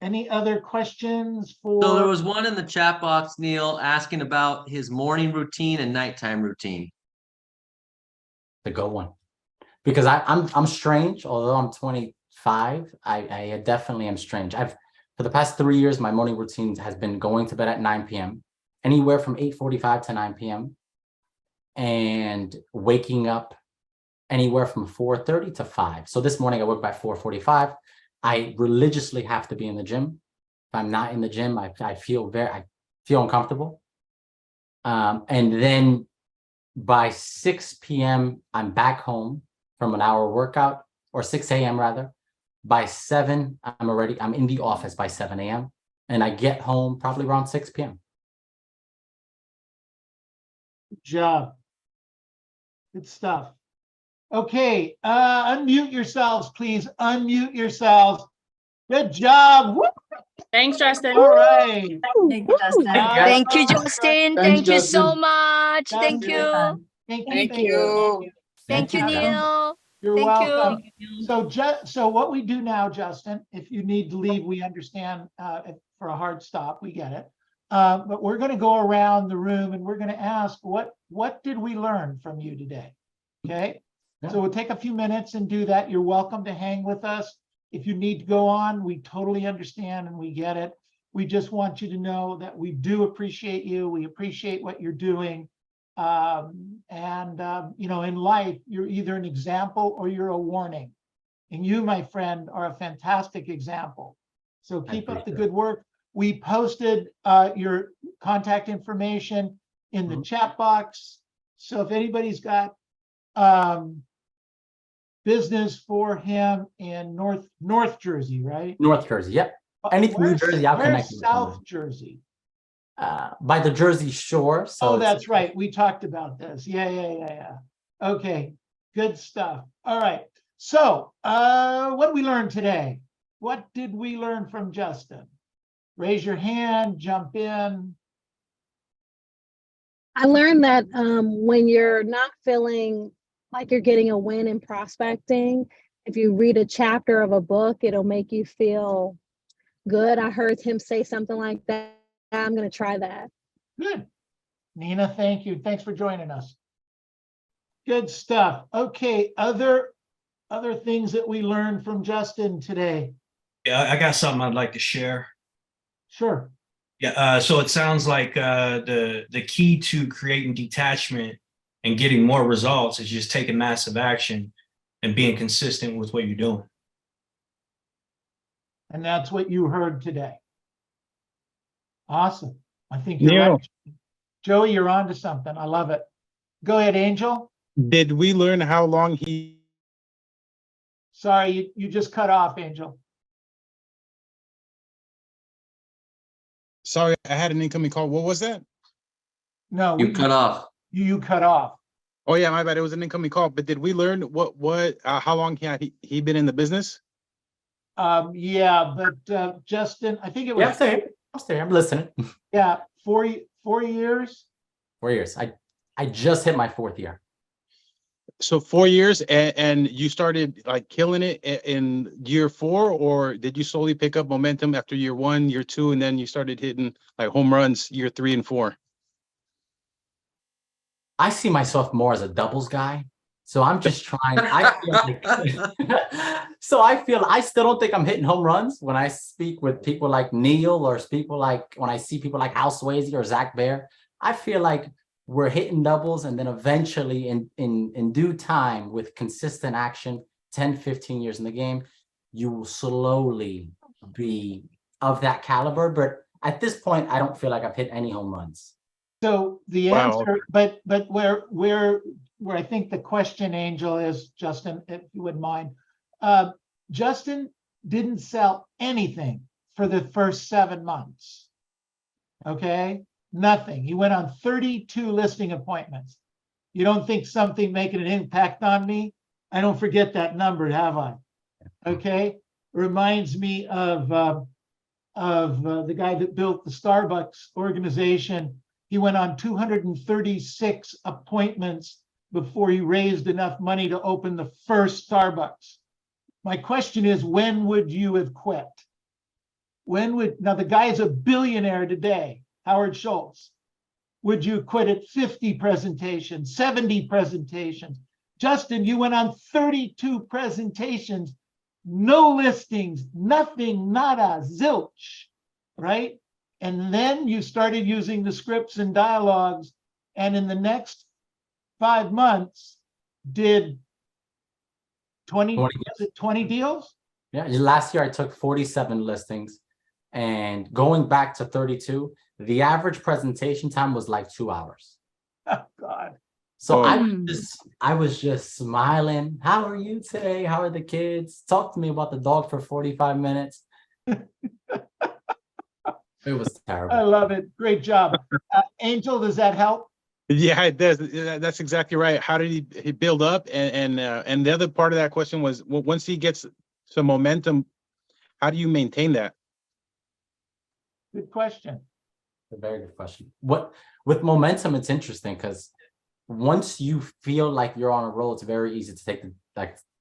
Any other questions So there for? was one in the chat box, Neil, asking about his morning routine and nighttime routine. The go one. Because I'm strange, although I'm 25, I definitely am strange. For the past 3 years, my morning routine has been going to bed at 9 p.m., anywhere from 8:45 to 9 p.m., and waking up anywhere from 4:30 to 5. So this morning I woke up by 4:45. I religiously have to be in the gym. If I'm not in the gym, I feel uncomfortable. And then by 6 p.m., I'm back home from an hour workout, or 6 a.m. rather. By 7, I'm in the office by 7 a.m. and I get home probably around 6 p.m. Good job. Good stuff. Okay, unmute yourselves, please. Unmute yourselves. Good job. Woo! Thanks, Justin. All right. Thank you, Justin. Thank you, Justin. Thank you so much. Thank you. Thank you. Thank you, Fantastic. Neil. You're Thank you. welcome. So what we do now, Justin, if you need to leave, we understand for a hard stop, we get it. But we're going to go around the room and we're going to ask what did we learn from you today? Okay. Yeah. So we'll take a few minutes and do that. You're welcome to hang with us. If you need to go on, we totally understand and we get it. We just want you to know that we do appreciate you. We appreciate what you're doing. In life, you're either an example or you're a warning. And you, my friend, are a fantastic example. So keep up the appreciate good work. We posted your contact information in the chat box. So if anybody's got business for him in North Jersey, right? North Jersey, yep. Anything New Jersey, I'll connect Where's you with somebody. South Jersey? By the Jersey Shore. So Oh, it's- that's right. We talked about this. Yeah. Okay, good stuff. All right. So, what did we learn today? What did we learn from Justin? Raise your hand, jump in. I learned that when you're not feeling like you're getting a win in prospecting, if you read a chapter of a book, it'll make you feel good. I heard him say something like that. I'm going to try that. Good. Nina, thank you. Thanks for joining us. Good stuff. Okay, other things that we learned from Justin today. Yeah, I got something I'd like to share. Sure. Yeah, so it sounds like the key to creating detachment and getting more results is just taking massive action and being consistent with what you're doing. And that's what you heard today. Awesome. I think you're Neil, right. Joey, you're on to something. I love it. Go ahead, Angel. did we learn how long he? Sorry, you just cut off, Angel. Sorry, I had an incoming call. What was that? No, You cut off. you cut off. Oh yeah, my bad. It was an incoming call. But did we learn how long he been in the business? Yeah, but Justin, I think it Yeah, was I'm staying. I'm listening. 4 years. 4 years. I just hit my 4th year. So 4 years, and you started like killing it in year 4, or did you slowly pick up momentum after year 1, year 2, and then you started hitting like home runs year 3 and 4? I see myself more as a doubles guy. So I'm just trying. I feel I still don't think I'm hitting home runs when I speak with people like Neil or people like when I see people like Al Swayze or Zach Baer. I feel like we're hitting doubles, and then eventually in due time with consistent action, 10, 15 years in the game, you will slowly be of that caliber. But at this point, I don't feel like I've hit any home runs. So the Wow. answer, but where I think the question, Angel, is, Justin, if you wouldn't mind, Justin didn't sell anything for the first 7 months. Okay, nothing. He went on 32 listing appointments. You don't think something making an impact on me? I don't forget that number, have I? Okay, reminds me of the guy that built the Starbucks organization. He went on 236 appointments before he raised enough money to open the first Starbucks. My question is, when would you have quit? Now the guy's a billionaire today, Howard Schultz. Would you quit at 50 presentations, 70 presentations? Justin, you went on 32 presentations, no listings, nothing, nada, zilch, right? And then you started using the scripts and dialogues, and in the next 5 months, did 20 deals? Yeah, last year I took 47 listings, and going back to 32, the average presentation time was like 2 hours. Oh, God. So Oh. I was just smiling. How are you today? How are the kids? Talk to me about the dog for 45 minutes. It was terrible. I love it. Great job. Angel, does that help? Yeah, it does. That's exactly right. How did he build up? And the other part of that question was, once he gets some momentum, how do you maintain that? Good question. A very good question. With momentum, it's interesting because once you feel like you're on a roll, it's very easy to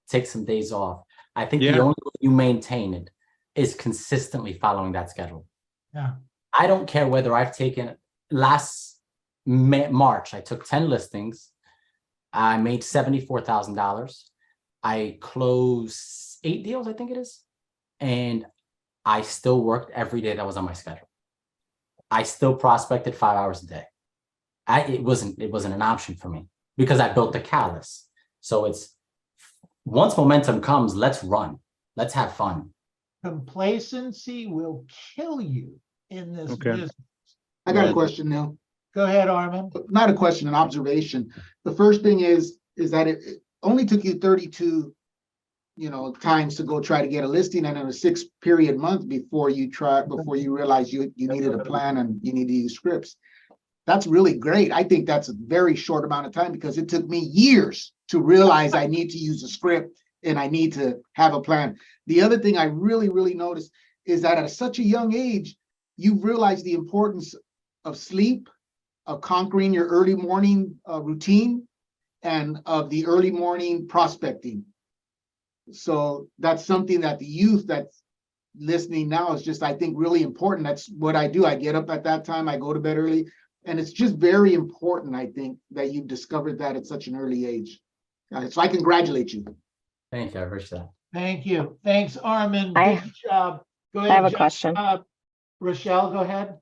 take some days off. I think the only way you maintain it is consistently following that schedule. Yeah. I don't care whether I've taken last March, I took 10 listings. I made $74,000. I closed 8 deals, I think it is. And I still worked every day that was on my schedule. I still prospected 5 hours a day. it wasn't an option for me because I built the callus. So it's once momentum comes, let's run, let's have fun. Complacency will kill you in this Okay. business. I got a question now. Go ahead, Armin. Not a question, an observation. The first thing is that it only took you 32, times to go try to get a listing, and in a 6-period month before you realized you needed a plan and you need to use scripts. That's really great. I think that's a very short amount of time because it took me years to realize I need to use a script and I need to have a plan. The other thing I really, really noticed is that at such a young age, you realize the importance of sleep, of conquering your early morning routine, and of the early morning prospecting. So that's something that the youth that's listening now is just, I think, really important. That's what I do. I get up at that time, I go to bed early, and it's just very important, I think, that you've discovered that at such an early age. So I congratulate you. Thank you, I appreciate that. Thank you. Thanks, Armin. I- Good job. Go ahead. I have a Jeff. question. Rochelle, go ahead.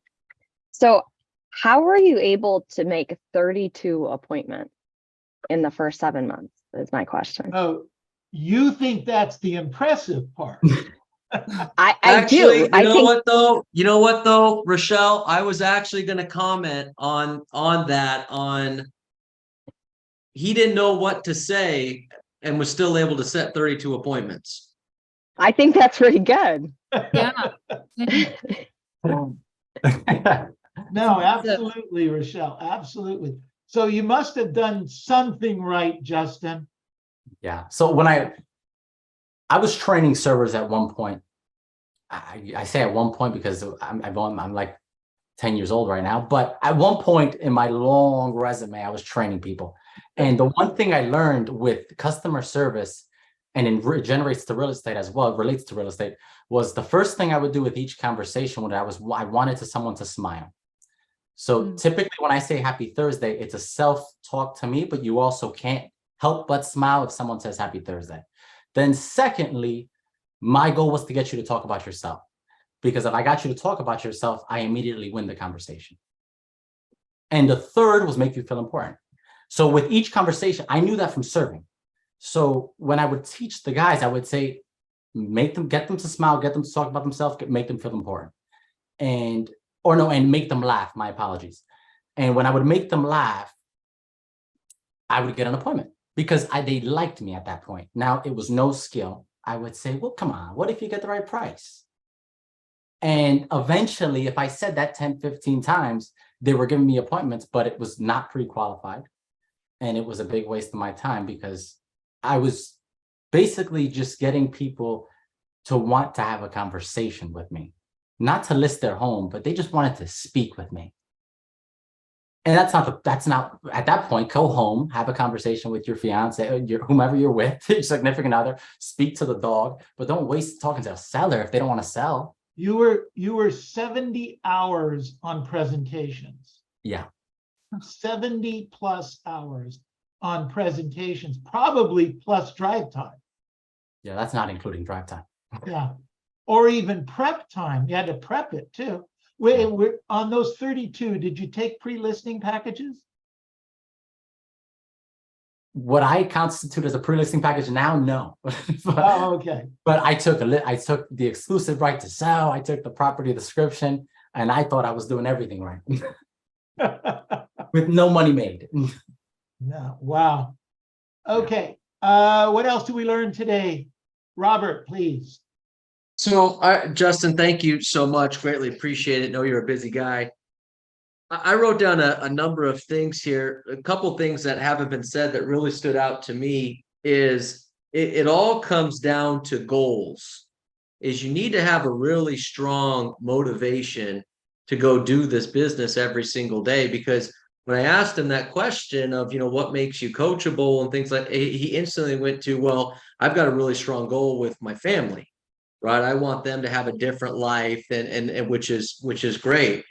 So how were you able to make 32 appointments in the first 7 months is my question. Oh, you think that's the impressive part. I Actually, do. you I know think what though? You know what though, Rochelle? I was actually going to comment on that. He didn't know what to say and was still able to set 32 appointments. I think that's pretty good. Yeah. No, absolutely, Rochelle, absolutely. So you must have done something right, Justin. Yeah. So when I was training servers at one point, I say at one point because I'm like 10 years old right now, but at one point in my long resume, I was training people. And the one thing I learned with customer service, and it generates to real estate as well, relates to real estate, was the first thing I would do with each conversation when I wanted someone to smile. So typically when I say happy Thursday, it's a self-talk to me, but you also can't help but smile if someone says happy Thursday. Then secondly, my goal was to get you to talk about yourself, because if I got you to talk about yourself, I immediately win the conversation. And the third was make you feel important. So with each conversation, I knew that from serving. So when I would teach the guys, I would say, get them to smile, get them to talk about themselves, make them feel important. And make them laugh, my apologies. And when I would make them laugh, I would get an appointment because they liked me at that point. Now it was no skill. I would say, well, come on, what if you get the right price? And eventually, if I said that 10, 15 times, they were giving me appointments, but it was not pre-qualified. And it was a big waste of my time because I was basically just getting people to want to have a conversation with me, not to list their home, but they just wanted to speak with me. And that's not at that point, go home, have a conversation with your fiance, whomever you're with, your significant other, speak to the dog, but don't waste talking to a seller if they don't want to sell. You were 70 hours on presentations. Yeah. 70 plus hours on presentations, probably plus drive time. Yeah, that's not including drive time. Yeah. Or even prep time. You had to prep it too. We're on those 32, did you take pre-listing packages? What I constitute as a pre-listing package now, no. Oh, okay. But I took the exclusive right to sell. I took the property description, and I thought I was doing everything right with no money made. No, wow. Okay. What else did we learn today? Robert, please. So, Justin, thank you so much. Greatly appreciate it. Know you're a busy guy. I wrote down a number of things here. A couple things that haven't been said that really stood out to me is it all comes down to goals. Is you need to have a really strong motivation to go do this business every single day. Because when I asked him that question of, what makes you coachable and things like, he instantly went to, well, I've got a really strong goal with my family. Right. I want them to have a different life and which is great.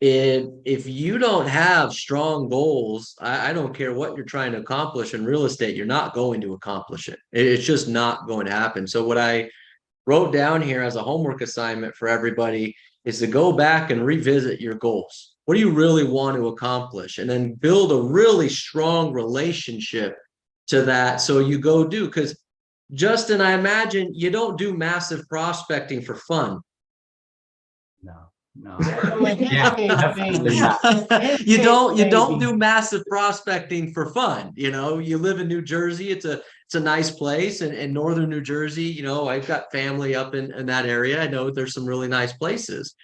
If you don't have strong goals, I don't care what you're trying to accomplish in real estate, you're not going to accomplish it. It's just not going to happen. So what I wrote down here as a homework assignment for everybody is to go back and revisit your goals. What do you really want to accomplish? And then build a really strong relationship to that. So you go do, because Justin, I imagine you don't do massive prospecting for fun. No. Yeah, definitely not. You don't Maybe. do massive prospecting for fun. You know, you live in New Jersey. It's a nice place, and in northern New Jersey, you know, I've got family up in that area. I know there's some really nice places.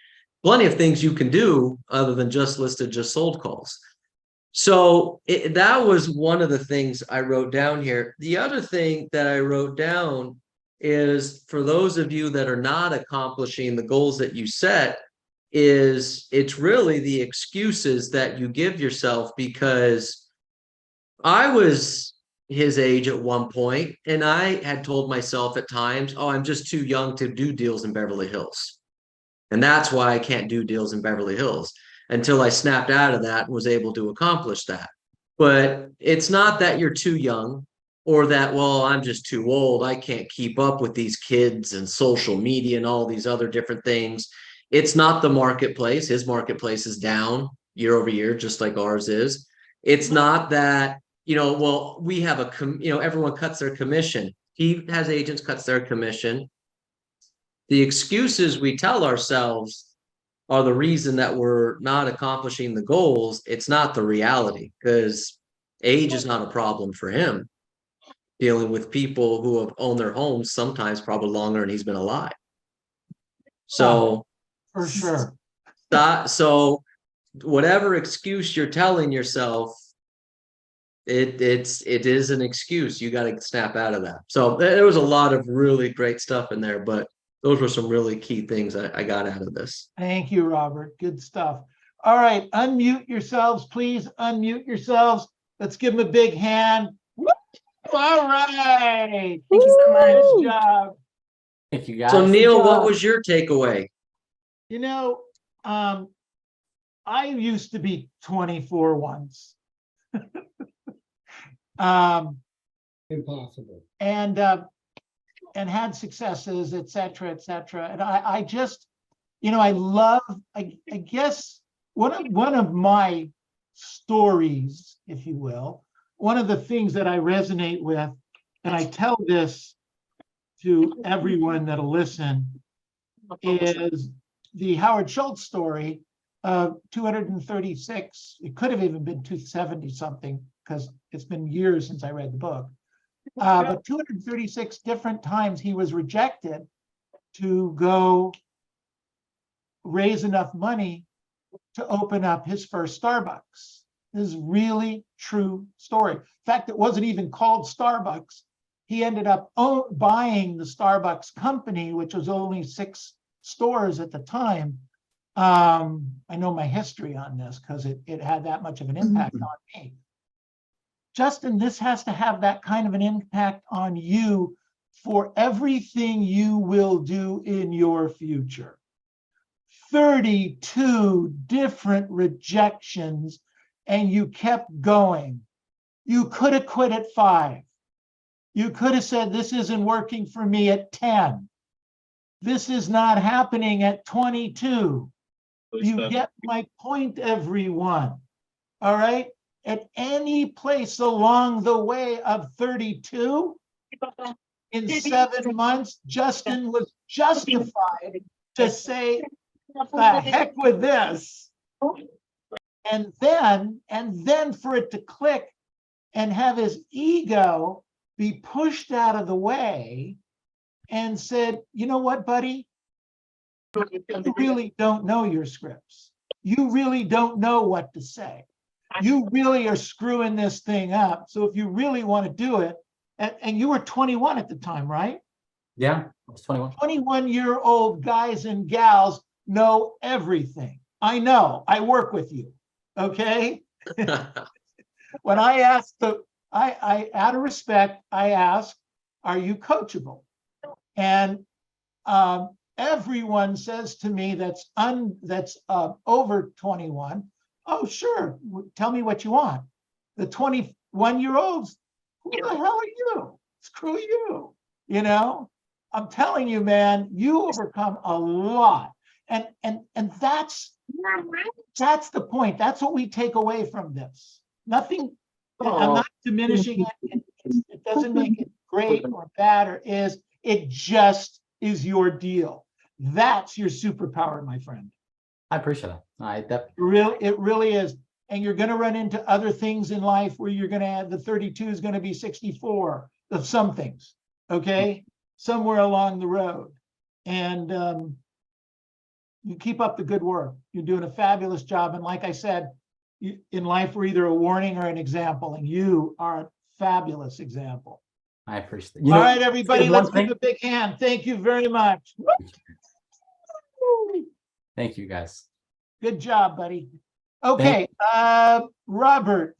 Plenty of things you can do other than just listed, just sold calls. So that was one of the things I wrote down here. The other thing that I wrote down is, for those of you that are not accomplishing the goals that you set, is it's really the excuses that you give yourself. Because I was his age at one point, and I had told myself at times, oh, I'm just too young to do deals in Beverly Hills. And that's why I can't do deals in Beverly Hills, until I snapped out of that and was able to accomplish that. But it's not that you're too young, or that, well, I'm just too old, I can't keep up with these kids and social media and all these other different things. It's not the marketplace. His marketplace is down year over year, just like ours is. It's not that, you know, well, we have everyone cuts their commission. He has agents, cuts their commission. The excuses we tell ourselves are the reason that we're not accomplishing the goals. It's not the reality, because age is not a problem for him. Dealing with people who have owned their homes sometimes probably longer than he's been alive. So For sure. so whatever excuse you're telling yourself, it is an excuse. You got to snap out of that. So there was a lot of really great stuff in there, but those were some really key things I got out of this. Thank you, Robert. Good stuff. All right, unmute yourselves, please. Unmute yourselves. Let's give them a big hand. Woo! All right. Thank you so much. Good job. Thank you, guys. So Neil, what job. was your takeaway? You know, I used to be 24 once. Impossible. And had successes, et cetera, et cetera. And I just, you know, I guess one of my stories, if you will, one of the things that I resonate with, and I tell this to everyone that'll listen, is the Howard Schultz story of 236. It could have even been 270 something, because it's been years since I read the book. But 236 different times he was rejected to go raise enough money to open up his first Starbucks. This is really true story. In fact, it wasn't even called Starbucks. He ended up buying the Starbucks company, which was only 6 stores at the time. I know my history on this because it had that much of an impact on me. Justin, this has to have that kind of an impact on you for everything you will do in your future. 32 different rejections, and you kept going. You could have quit at 5. You could have said, this isn't working for me at 10. This is not happening at 22. You get my point, everyone. All right? At any place along the way of 32, in 7 months, Justin was justified to say, the heck with this. And then for it to click and have his ego be pushed out of the way and said, you know what, buddy? You really don't know your scripts. You really don't know what to say. You really are screwing this thing up. So if you really want to do it, and you were 21 at the time, right? Yeah, I was 21. 21-year-old guys and gals know everything. I know, I work with you, okay? When I asked I out of respect, I asked, are you coachable? And everyone says to me that's over 21, oh, sure, tell me what you want. The 21-year-olds, who the hell are you? Screw you, you know? I'm telling you, man, you overcome a lot. And that's the point. That's what we take away from this. Nothing, I'm not diminishing it. It doesn't make it great or bad, or it just is your deal. That's your superpower, my friend. I appreciate that. It really is. And you're going to run into other things in life where you're going to have the 32 is going to be 64 of some things. Okay. Somewhere along the road. And you keep up the good work. You're doing a fabulous job. And like I said, in life, we're either a warning or an example. And you are a fabulous example. I appreciate it. All right, everybody, one let's give thing- a big hand. Thank you very much. Thank you, guys. Good job, buddy. Okay, Robert,